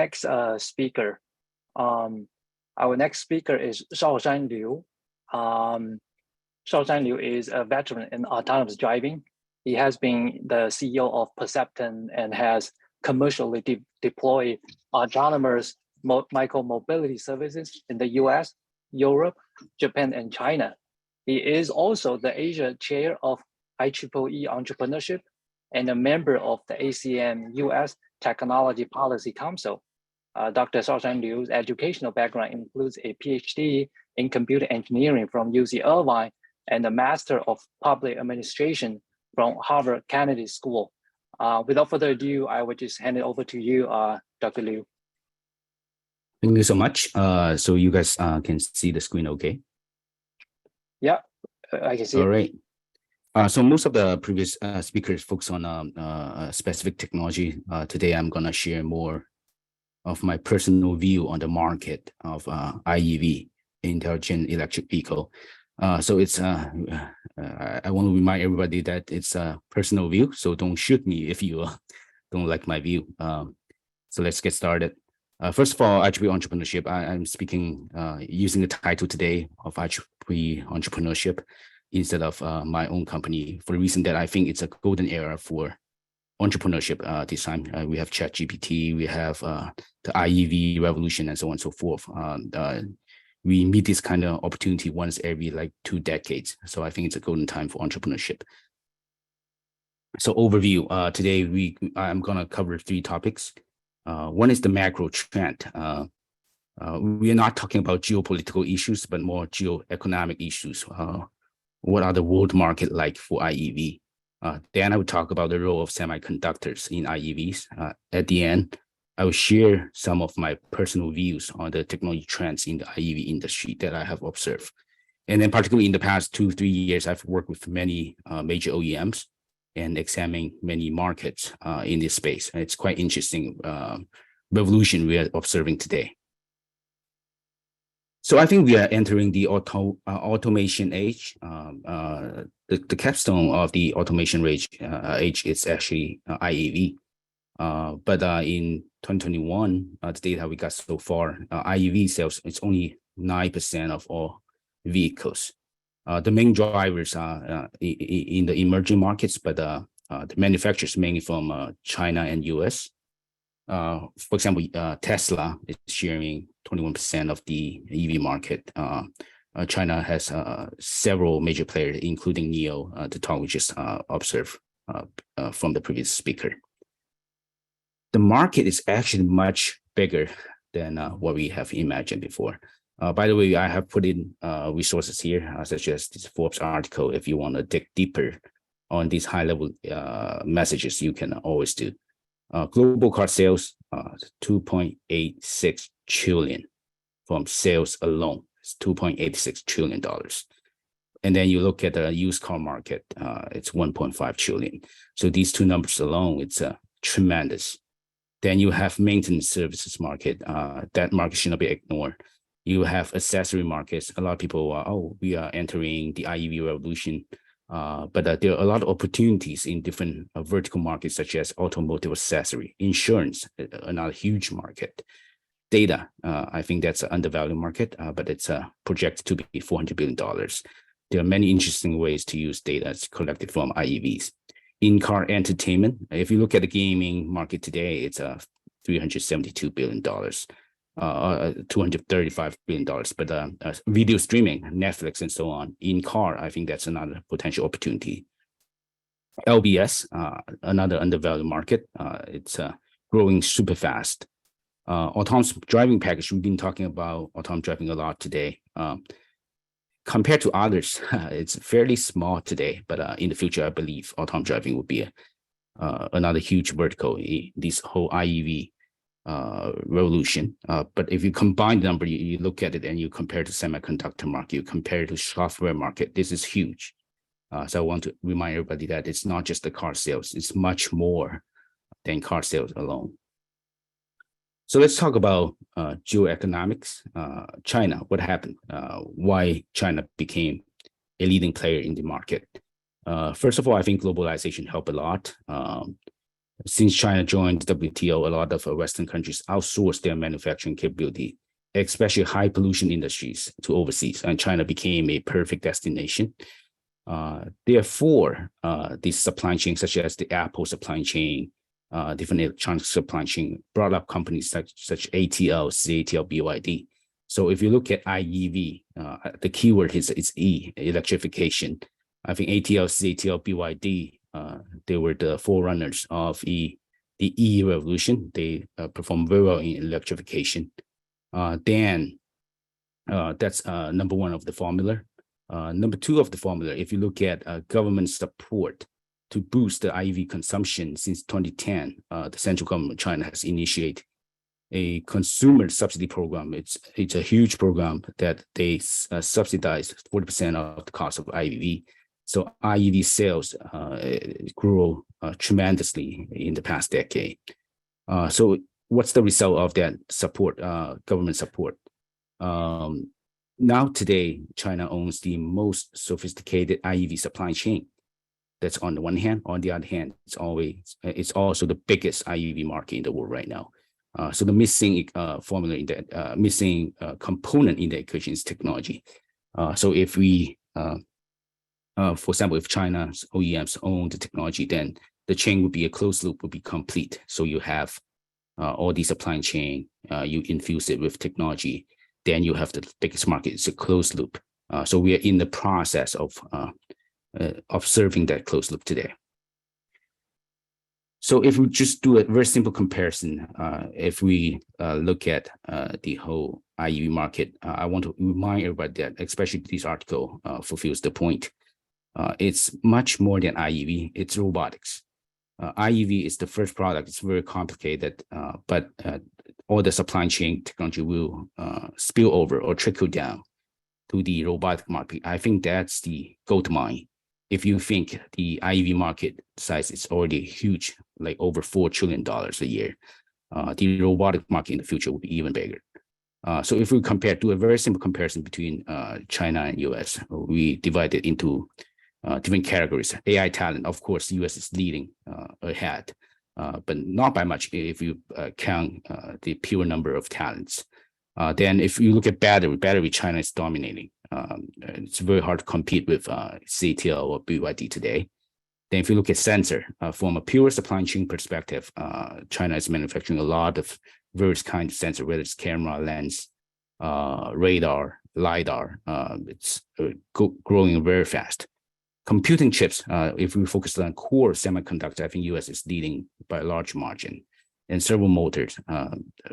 next speaker. Our next speaker is ShaoshanLiu. ShaoshanLiu is a veteran in autonomous driving. He has been the CEO of Percepton and has commercially deployed autonomous micro-mobility services in the US, Europe, Japan, and China. He is also the Asia chair of IEEE Entrepreneurship and a member of the ACM US Technology Policy Council. Dr. ShaoshanLiu's educational background includes a PhD in computer engineering from UC Irvine and a Master of Public Administration from Harvard Kennedy School. Without further ado, I would just hand it over to you, Dr. Liu. Thank you so much. So you guys can see the screen okay? Yeah, I can see All right. So most of the previous speakers focus on specific technology. Today, I'm going to share more of my personal view on the market of IEV, Intelligent Electric Vehicle. So it's I want to remind everybody that it's a personal view, so don't shoot me if you don't like my view. So let's get started. First of all, IEEE Entrepreneurship. I'm speaking using the title today of IEEE Entrepreneurship instead of my own company, for the reason that I think it's a golden era for entrepreneurship this time. We have ChatGPT, we have the IEV revolution, and so on and so forth. We meet this kind of opportunity once every like 2 decades. So I think it's a golden time for entrepreneurship. So overview, today I'm gonna cover 3 topics. One is the macro trend. We are not talking about geopolitical issues, but more geoeconomic issues. What are the world market like for IEV? Then I will talk about the role of semiconductors in IEVs. At the end, I will share some of my personal views on the technology trends in the IEV industry that I have observed. And then particularly in the past 2-3 years, I've worked with many major OEMs and examining many markets in this space. And it's quite interesting revolution we are observing today. So I think we are entering the automation age. The capstone of the automation age is actually IEV. But in 2021, the data we got so far, IEV sales, it's only 9% of all vehicles. The main drivers are in the emerging markets, but the manufacturers mainly from China and US. For example, Tesla is sharing 21% of the EV market. China has several major players, including NIO, the talk we just observed from the previous speaker. The market is actually much bigger than what we have imagined before. By the way, I have put in resources here, such as this Forbes article. If you want to dig deeper on these high-level messages, you can always do. Global car sales, 2.86 trillion from sales alone. It's $2.86 trillion. And then you look at the used car market, it's 1.5 trillion. So these 2 numbers alone, it's tremendous. Then you have maintenance services market. That market should not be ignored. You have accessory markets. A lot of people, we are entering the IEV revolution. But there are a lot of opportunities in different vertical markets, such as automotive accessory, insurance, another huge market. Data, I think that's an undervalued market, but it's projected to be $400 billion. There are many interesting ways to use data collected from IEVs. In-car entertainment, if you look at the gaming market today, it's $372 billion, $235 billion. But video streaming, Netflix and so on, in-car, I think that's another potential opportunity. LBS, another undervalued market. It's growing super fast. Autonomous driving package, we've been talking about autonomous driving a lot today. Compared to others, it's fairly small today, but in the future, I believe autonomous driving will be another huge vertical in this whole IEV revolution. But if you combine the number, you look at it and you compare to semiconductor market, you compare it to software market, this is huge. So I want to remind everybody that it's not just the car sales, it's much more than car sales alone. So let's talk about geoeconomics. China, what happened? Why China became a leading player in the market? First of all, I think globalization helped a lot. Since China joined WTO, a lot of Western countries outsourced their manufacturing capability, especially high pollution industries, to overseas, and China became a perfect destination. Therefore, these supply chains, such as the Apple supply chain, different electronic supply chain, brought up companies such ATL, CATL, BYD. So if you look at IEV, the keyword is E, electrification. I think ATL, CATL, BYD, they were the forerunners of the E revolution. They performed very well in electrification. Then that's number one of the formula. Number two of the formula, if you look at government support to boost the IEV consumption since 2010, the central government of China has initiated a consumer subsidy program. It's a huge program that they subsidize 40% of the cost of IEV. So IEV sales grew tremendously in the past decade. So what's the result of that support, government support? Now today, China owns the most sophisticated IEV supply chain. That's on the one hand. On the other hand, it's also the biggest IEV market in the world right now. So the missing formula in that missing component in the equation is technology. So if we, for example, if China's OEMs own the technology, then the chain would be a closed loop, would be complete. So you have all the supply chain, you infuse it with technology, then you have the biggest market. It's a closed loop. So we are in the process of observing that closed loop today. So if we just do a very simple comparison, if we look at the whole IEV market, I want to remind everybody that, especially this article fulfills the point. It's much more than IEV, it's robotics. IEV is the first product, it's very complicated, but all the supply chain technology will spill over or trickle down to the robotic market. I think that's the gold mine. If you think the IEV market size is already huge, like over $4 trillion a year, the robotic market in the future will be even bigger. So if we do a very simple comparison between China and US, we divide it into different categories. AI talent, of course, US is leading ahead, but not by much if you count the pure number of talents. Then if you look at battery, China is dominating. It's very hard to compete with CATL or BYD today. Then if you look at sensor, from a pure supply chain perspective, China is manufacturing a lot of various kinds of sensor, whether it's camera, lens, radar, LiDAR. It's growing very fast. Computing chips, if we focus on core semiconductor, I think US is leading by a large margin. And servo motors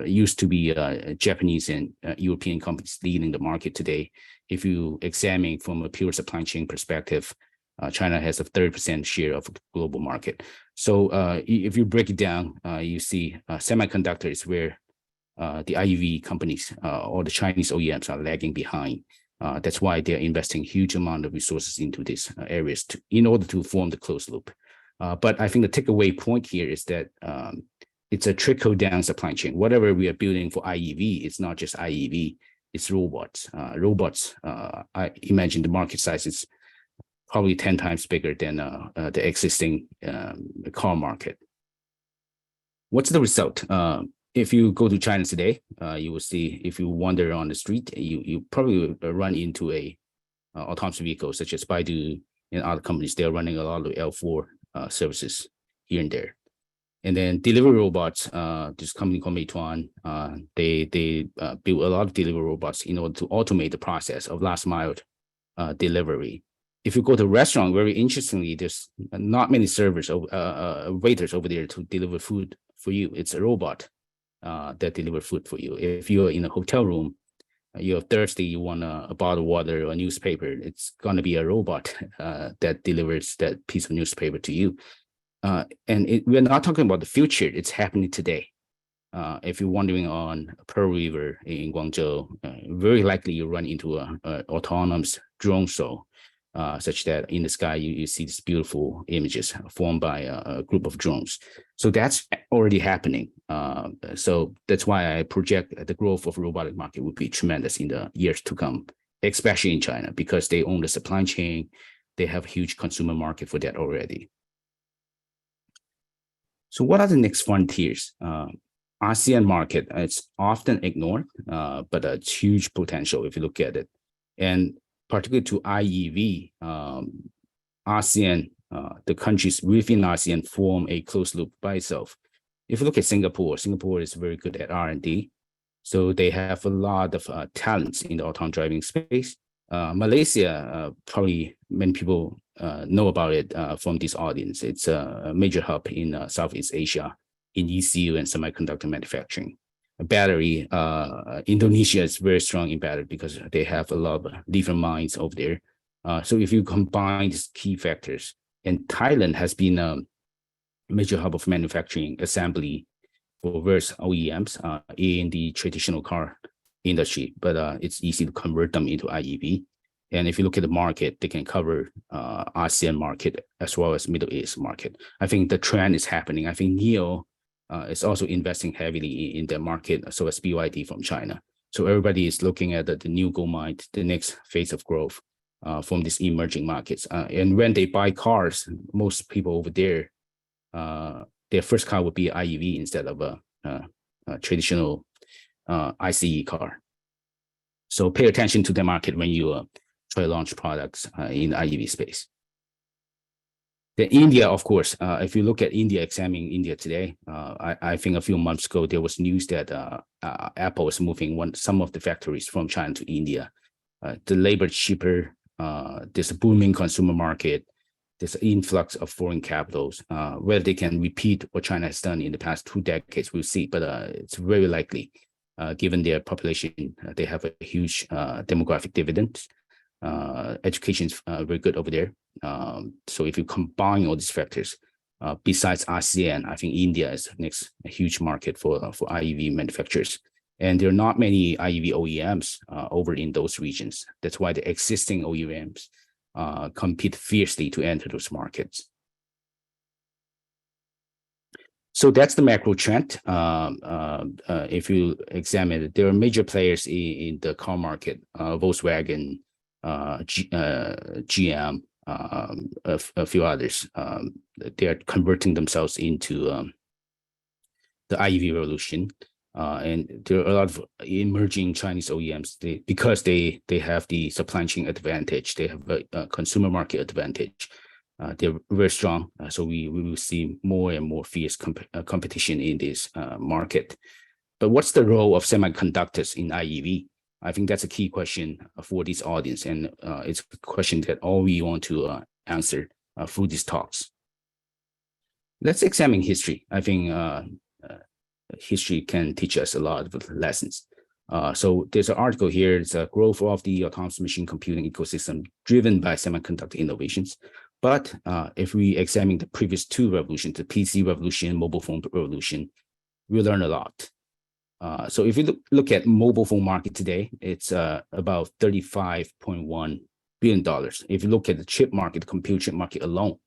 used to be Japanese and European companies leading the market today. If you examine from a pure supply chain perspective, China has a 30% share of the global market. So if you break it down, you see semiconductor is where the IEV companies or the Chinese OEMs are lagging behind. That's why they're investing huge amount of resources into these areas in order to form the closed loop. But I think the takeaway point here is that it's a trickle-down supply chain. Whatever we are building for IEV, it's not just IEV, it's robots. I imagine the market size is probably 10 times bigger than the existing car market. What's the result? If you go to China today, you will see, if you wander on the street, you probably will run into a autonomous vehicle such as Baidu and other companies. They're running a lot of L4 services here and there. And then delivery robots, this company called Meituan, they build a lot of delivery robots in order to automate the process of last mile delivery. If you go to a restaurant, very interestingly, there's not many servers or waiters over there to deliver food for you. It's a robot that delivers food for you. If you're in a hotel room, you're thirsty, you want a bottle of water or a newspaper, it's going to be a robot that delivers that piece of newspaper to you. And we're not talking about the future, it's happening today. If you're wandering on Pearl River in Guangzhou, very likely you run into an autonomous drone show, such that in the sky you see these beautiful images formed by a group of drones. So that's already happening. So that's why I project the growth of robotic market would be tremendous in the years to come, especially in China, because they own the supply chain. They have a huge consumer market for that already. So what are the next frontiers? ASEAN market, it's often ignored, but it's huge potential if you look at it. And particularly to IEV, ASEAN, the countries within ASEAN form a closed loop by itself. If you look at Singapore, Singapore is very good at R&D. So they have a lot of talents in the autonomous driving space. Malaysia, probably many people know about it from this audience. It's a major hub in Southeast Asia in ECU and semiconductor manufacturing. Battery, Indonesia is very strong in battery because they have a lot of lithium mines over there. So if you combine these key factors, and Thailand has been a major hub of manufacturing assembly for various OEMs in the traditional car industry, but it's easy to convert them into IEV. And if you look at the market, they can cover ASEAN market as well as Middle East market. I think the trend is happening. I think NIO is also investing heavily in the market, so as BYD from China. So everybody is looking at the new gold mine, the next phase of growth from these emerging markets. And when they buy cars, most people over there, their first car would be IEV instead of a traditional ICE car. So pay attention to the market when you try to launch products in the IEV space. Then India, of course, if you look at India, examining India today, I think a few months ago, there was news that Apple is moving some of the factories from China to India. The labor is cheaper, there's a booming consumer market, there's an influx of foreign capitals. Whether they can repeat what China has done in the past 2 decades, we'll see, but it's very likely, given their population, they have a huge demographic dividend. Education is very good over there. So if you combine all these factors, besides ASEAN, I think India is next a huge market for IEV manufacturers. And there are not many IEV OEMs over in those regions. That's why the existing OEMs compete fiercely to enter those markets. So that's the macro trend. If you examine it, there are major players in the car market, Volkswagen, GM, a few others. They are converting themselves into the IEV revolution. And there are a lot of emerging Chinese OEMs because they have the supply chain advantage. They have a consumer market advantage. They're very strong. So we will see more and more fierce competition in this market. But what's the role of semiconductors in IEV? I think that's a key question for this audience. And it's a question that all we want to answer through these talks. Let's examine history. I think history can teach us a lot of lessons. So there's an article here. It's a growth of the autonomous machine computing ecosystem driven by semiconductor innovations. But if we examine the previous 2 revolutions, the PC revolution, mobile phone revolution, we learn a lot. So if you look at mobile phone market today, it's about $35.1 billion. If you look at the chip market, the compute chip market alone.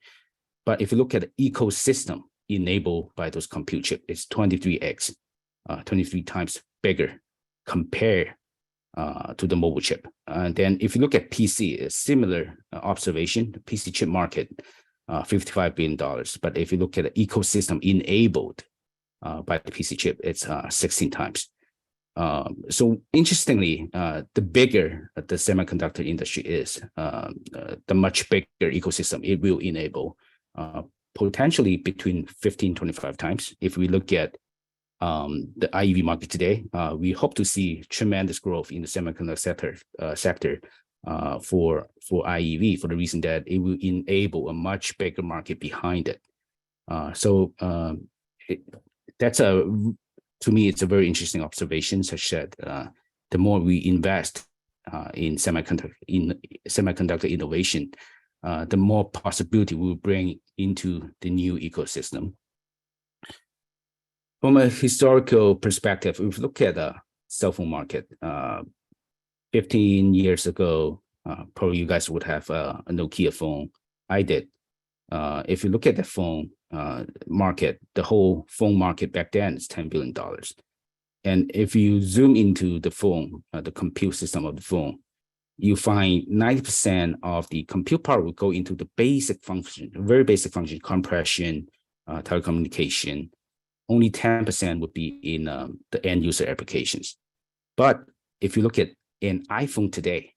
But if you look at the ecosystem enabled by those compute chips, it's 23x, 23 times bigger compared to the mobile chip. And then if you look at PC, a similar observation, the PC chip market, $55 billion. But if you look at the ecosystem enabled by the PC chip, it's 16 times. So interestingly, the bigger the semiconductor industry is, the much bigger ecosystem it will enable, potentially between 15, 25 times. If we look at the IEV market today, we hope to see tremendous growth in the semiconductor sector for IEV, for the reason that it will enable a much bigger market behind it. To me, it's a very interesting observation, such that the more we invest in semiconductor innovation, the more possibility we'll bring into the new ecosystem. From a historical perspective, if we look at the cell phone market, 15 years ago, probably you guys would have a Nokia phone. I did. If you look at the phone market, the whole phone market back then is $10 billion. And if you zoom into the phone, the compute system of the phone, you find 90% of the compute power will go into the basic function, very basic function, compression, telecommunication. Only 10% would be in the end user applications. But if you look at an iPhone today,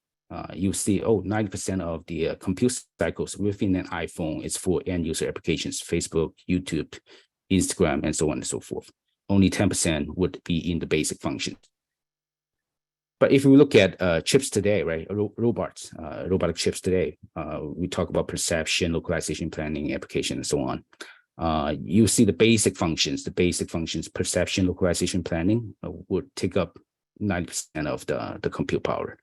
you see, 90% of the compute cycles within an iPhone is for end user applications, Facebook, YouTube, Instagram, and so on and so forth. Only 10% would be in the basic functions. But if we look at chips today, right, robotic chips today, we talk about perception, localization, planning, application, and so on. You see the basic functions, perception, localization, planning would take up 90% of the compute power.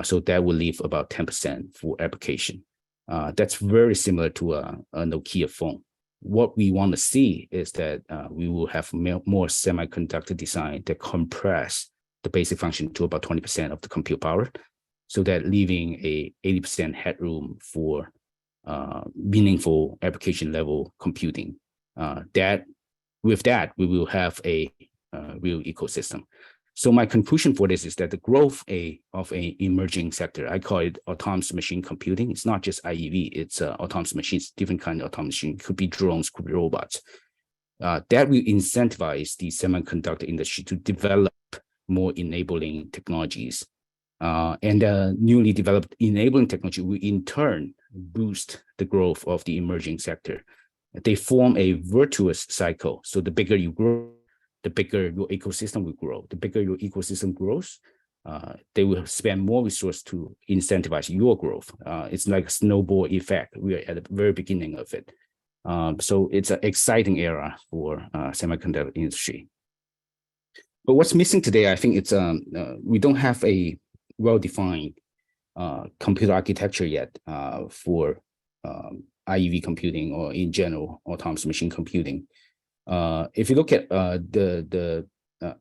So that will leave about 10% for application. That's very similar to a Nokia phone. What we want to see is that we will have more semiconductor design that compress the basic function to about 20% of the compute power, so that leaving a 80% headroom for meaningful application level computing. With that, we will have a real ecosystem. So my conclusion for this is that the growth of an emerging sector, I call it autonomous machine computing. It's not just IEV, it's autonomous machines, different kind of autonomous machines. Could be drones, could be robots. That will incentivize the semiconductor industry to develop more enabling technologies. And the newly developed enabling technology will in turn boost the growth of the emerging sector. They form a virtuous cycle. So the bigger you grow, the bigger your ecosystem will grow. The bigger your ecosystem grows, they will spend more resources to incentivize your growth. It's like a snowball effect. We are at the very beginning of it. So it's an exciting era for semiconductor industry. But what's missing today, I think it's we don't have a well-defined computer architecture yet for IEV computing or in general autonomous machine computing. If you look at the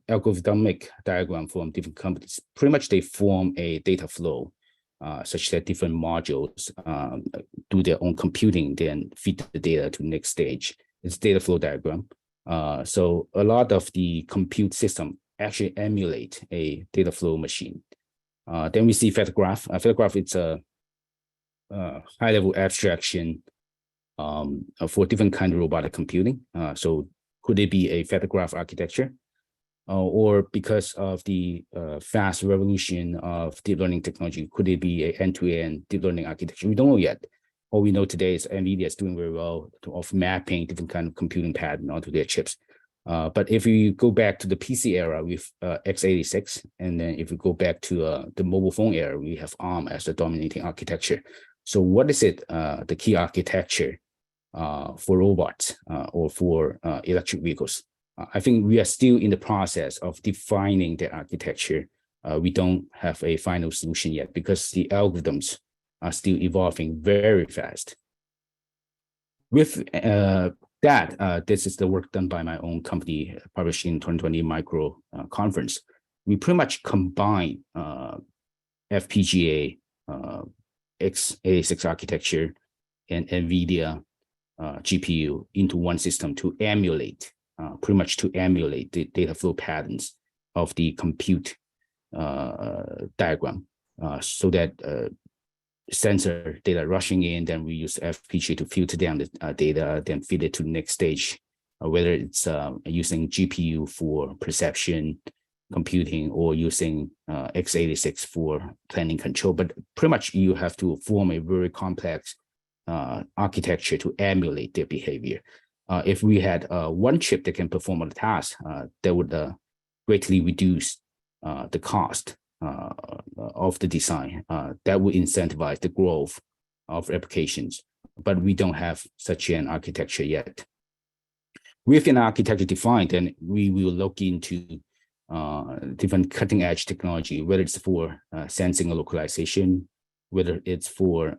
algorithmic diagram from different companies, pretty much they form a data flow such that different modules do their own computing, then feed the data to the next stage. It's data flow diagram. So a lot of the compute system actually emulate a data flow machine. Then we see feather graph. Feather graph, it's a high-level abstraction for different kind of robotic computing. So could it be a feather graph architecture? Or because of the fast revolution of deep learning technology, could it be an end-to-end deep learning architecture? We don't know yet. All we know today is NVIDIA is doing very well of mapping different kind of computing pattern onto their chips. But if you go back to the PC era with x86, and then if you go back to the mobile phone era, we have ARM as the dominating architecture. So what is it, the key architecture for robots or for electric vehicles? I think we are still in the process of defining the architecture. We don't have a final solution yet because the algorithms are still evolving very fast. With that, this is the work done by my own company, published in 2020 Micro Conference. We pretty much combine FPGA, x86 architecture, and NVIDIA GPU into one system to emulate, pretty much to emulate the data flow patterns of the compute diagram, so that sensor data rushing in, then we use FPGA to filter down the data, then feed it to the next stage, whether it's using GPU for perception computing or using x86 for planning control. But pretty much you have to form a very complex architecture to emulate their behavior. If we had one chip that can perform all the tasks, that would greatly reduce the cost of the design. That would incentivize the growth of applications, but we don't have such an architecture yet. With an architecture defined, then we will look into different cutting edge technology, whether it's for sensing or localization, whether it's for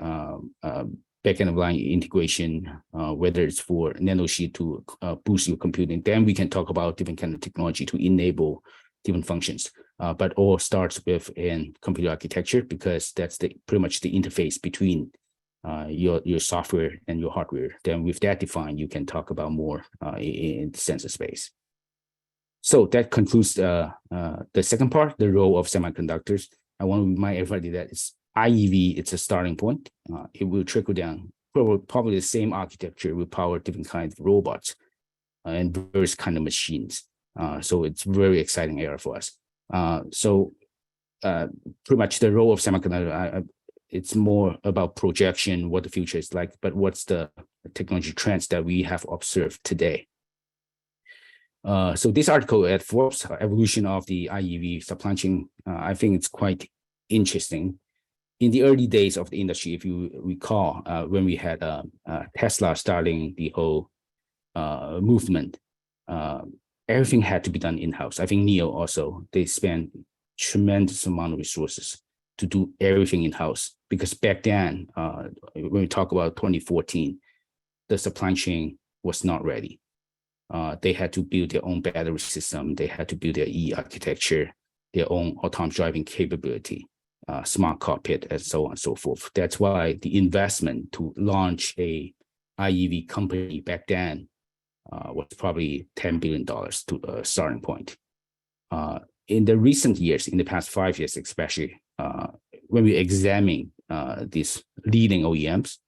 back-end of line integration, whether it's for nanosheet to boost your computing. Then we can talk about different kind of technology to enable different functions. But all starts with an computer architecture, because that's pretty much the interface between your software and your hardware. Then with that defined, you can talk about more in the sensor space. So that concludes the second part, the role of semiconductors. I want to remind everybody that it's IEV, it's a starting point. It will trickle down probably the same architecture will power different kinds of robots and various kind of machines. So it's very exciting era for us. Pretty much the role of semiconductor, it's more about projection, what the future is like, but what's the technology trends that we have observed today. So this article at Forbes, Evolution of the IEV Supply Chain, I think it's quite interesting. In the early days of the industry, if you recall, when we had Tesla starting the whole movement, everything had to be done in-house. I think NIO also, they spent tremendous amount of resources to do everything in-house, because back then, when we talk about 2014, the supply chain was not ready. They had to build their own battery system. They had to build their architecture, their own autonomous driving capability, smart cockpit, and so on and so forth. That's why the investment to launch a IEV company back then was probably $10 billion to a starting point. In the recent years, in the past 5 years especially, when we examine these leading OEMs,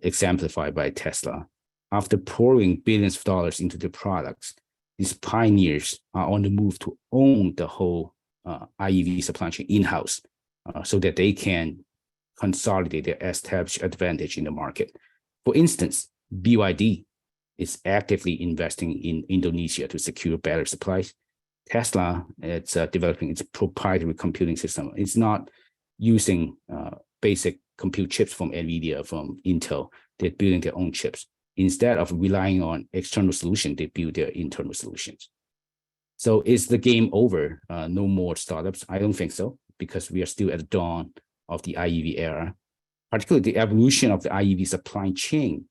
exemplified by Tesla, after pouring billions of dollars into their products, these pioneers are on the move to own the whole IEV supply chain in-house, so that they can consolidate their established advantage in the market. For instance, BYD is actively investing in Indonesia to secure battery supplies. Tesla, it's developing its proprietary computing system. It's not using basic compute chips from NVIDIA, from Intel. They're building their own chips. Instead of relying on external solutions, they build their internal solutions. So is the game over? No more startups? I don't think so, because we are still at the dawn of the IEV era. Particularly the evolution of the IEV supply chain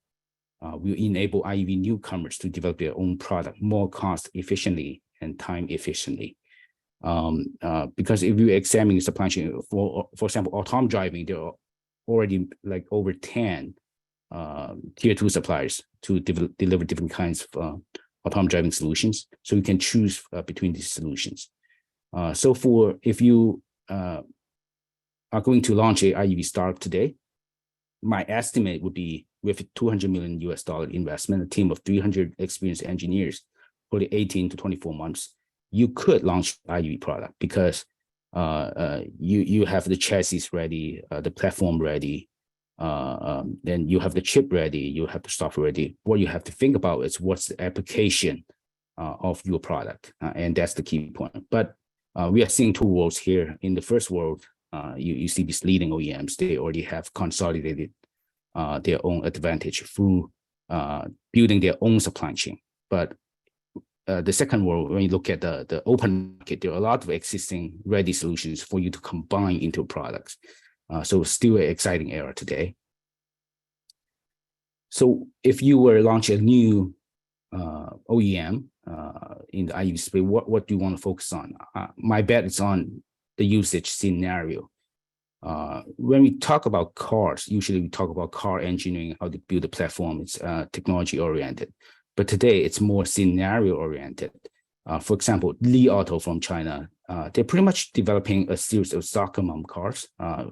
will enable IEV newcomers to develop their own product more cost efficiently and time efficiently. Because if you examine the supply chain, for example, autonomous driving, there are already like over 10 tier 2 suppliers to deliver different kinds of autonomous driving solutions. So you can choose between these solutions. So if you are going to launch a IEV startup today, my estimate would be with $200 million investment, a team of 300 experienced engineers for the 18 to 24 months, you could launch IEV product, because you have the chassis ready, the platform ready, then you have the chip ready, you have the software ready. What you have to think about is what's the application of your product, and that's the key point. But we are seeing two worlds here. In the first world, you see these leading OEMs, they already have consolidated their own advantage through building their own supply chain. But the second world, when you look at the open market, there are a lot of existing ready solutions for you to combine into products. So still an exciting era today. So if you were to launch a new OEM in the IEV space, what do you want to focus on? My bet is on the usage scenario. When we talk about cars, usually we talk about car engineering, how to build a platform. It's technology oriented. But today it's more scenario oriented. For example, Li Auto from China, they're pretty much developing a series of soccer mom cars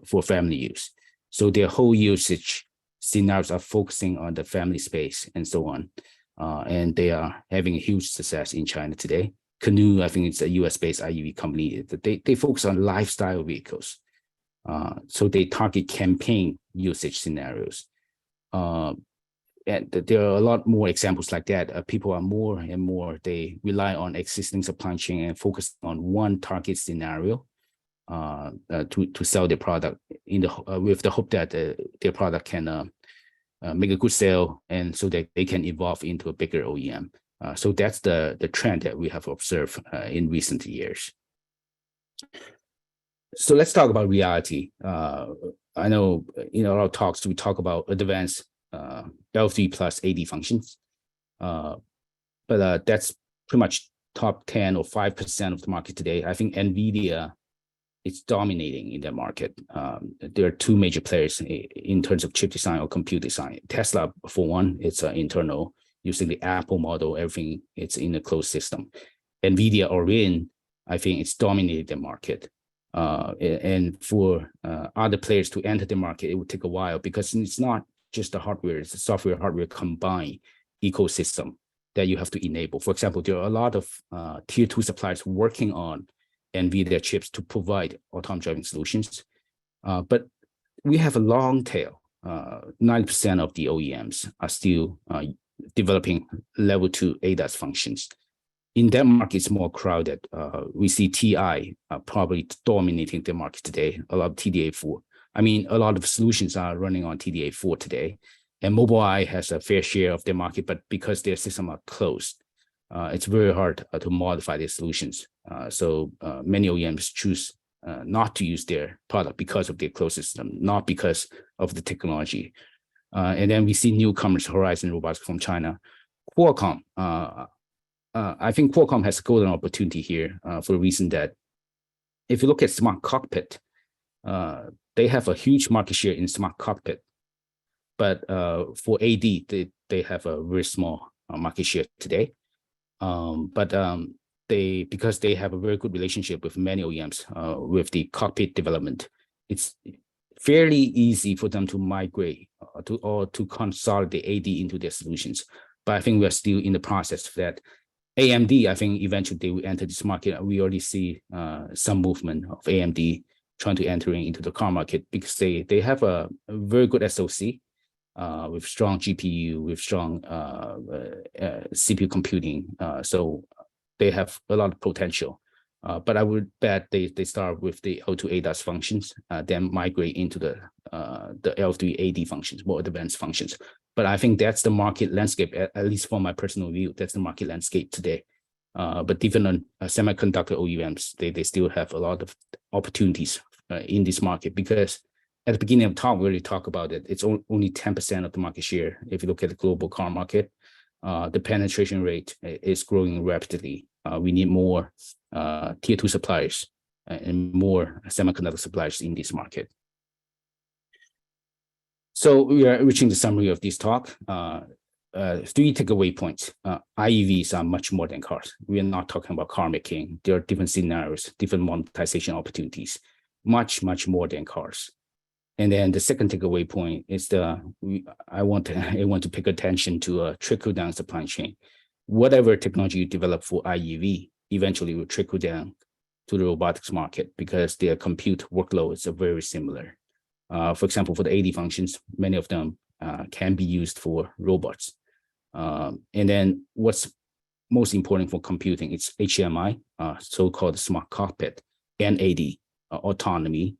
for family use. So their whole usage scenarios are focusing on the family space and so on. And they are having a huge success in China today. Canoe, I think it's a US-based IEV company. They focus on lifestyle vehicles. So they target campaign usage scenarios. And there are a lot more examples like that. People are more and more, they rely on existing supply chain and focus on one target scenario to sell their product with the hope that their product can make a good sale, and so that they can evolve into a bigger OEM. So that's the trend that we have observed in recent years. So let's talk about reality. I know in a lot of talks we talk about advanced L3 plus AD functions, but that's pretty much top 10 or 5% of the market today. I think NVIDIA is dominating in that market. There are two major players in terms of chip design or compute design. Tesla, for one, it's internal, using the Apple model, everything, it's in a closed system. NVIDIA or Orin, I think it's dominated the market. And for other players to enter the market, it would take a while, because it's not just the hardware, it's the software hardware combined ecosystem that you have to enable. For example, there are a lot of tier 2 suppliers working on NVIDIA chips to provide autonomous driving solutions. But we have a long tail. 90% of the OEMs are still developing level 2 ADAS functions. In that market, it's more crowded. We see TI probably dominating the market today, a lot of TDA4. I mean, a lot of solutions are running on TDA4 today, and Mobileye has a fair share of the market, but because their systems are closed, it's very hard to modify their solutions. So many OEMs choose not to use their product because of their closed system, not because of the technology. And then we see newcomers, Horizon Robotics from China. Qualcomm, I think Qualcomm has a golden opportunity here for a reason that if you look at smart cockpit, they have a huge market share in smart cockpit. But for AD, they have a very small market share today. Because they have a very good relationship with many OEMs with the cockpit development, it's fairly easy for them to migrate to consolidate AD into their solutions. But I think we're still in the process of that. AMD, I think eventually they will enter this market. We already see some movement of AMD trying to enter into the car market because they have a very good SoC with strong GPU, with strong CPU computing. So they have a lot of potential. But I would bet they start with the L2 ADAS functions, then migrate into the L3 AD functions, more advanced functions. But I think that's the market landscape, at least from my personal view, that's the market landscape today. But even on semiconductor OEMs, they still have a lot of opportunities in this market because at the beginning of the talk, we already talked about it. It's only 10% of the market share. If you look at the global car market, the penetration rate is growing rapidly. We need more tier 2 suppliers and more semiconductor suppliers in this market. So we are reaching the summary of this talk. 3 takeaway points. IEVs are much more than cars. We are not talking about car making. There are different scenarios, different monetization opportunities, much more than cars. And then the second takeaway point is I want to pay attention to a trickle down supply chain. Whatever technology you develop for IEV eventually will trickle down to the robotics market because their compute workloads are very similar. For example, for the AD functions, many of them can be used for robots. And then what's most important for computing, it's HMI, so-called smart cockpit, and AD, autonomy.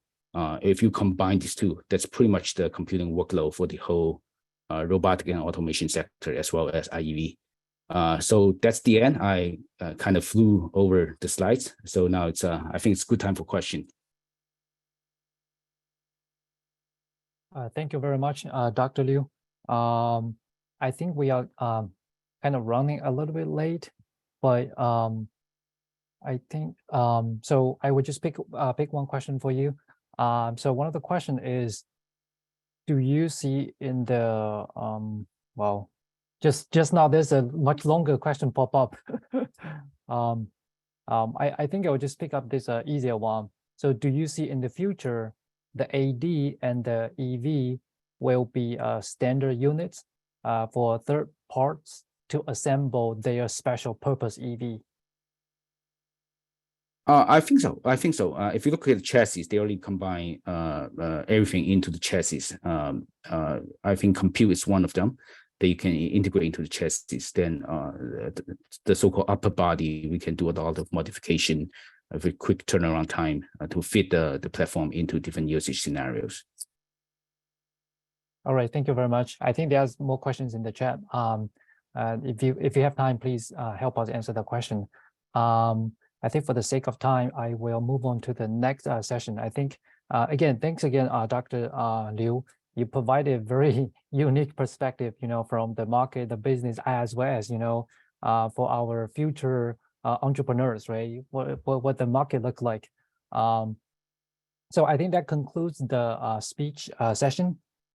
If you combine these two, that's pretty much the computing workload for the whole robotic and automation sector as well as IEV. So that's the end. I kind of flew over the slides. So now it's I think it's a good time for questions. Thank you very much, Dr. Liu. I think we are kind of running a little bit late, but I think so. I would just pick one question for you. So one of the question is, do you see in the well, just now there's a much longer question pop up. I think I will just pick up this easier one. So do you see in the future the AD and the EV will be standard units for third parts to assemble their special purpose EV? I think so. If you look at the chassis, they already combine everything into the chassis. I think compute is one of them. They can integrate into the chassis. Then the so-called upper body, we can do a lot of modification, a very quick turnaround time to fit the platform into different usage scenarios. All right, thank you very much. I think there's more questions in the chat. If you have time, please help us answer the question. I think for the sake of time, I will move on to the next session. I think, thanks again, Dr. Liu. You provided a very unique perspective, from the market, the business, as well as, for our future entrepreneurs, right? What the market look like. So I think that concludes the speech session.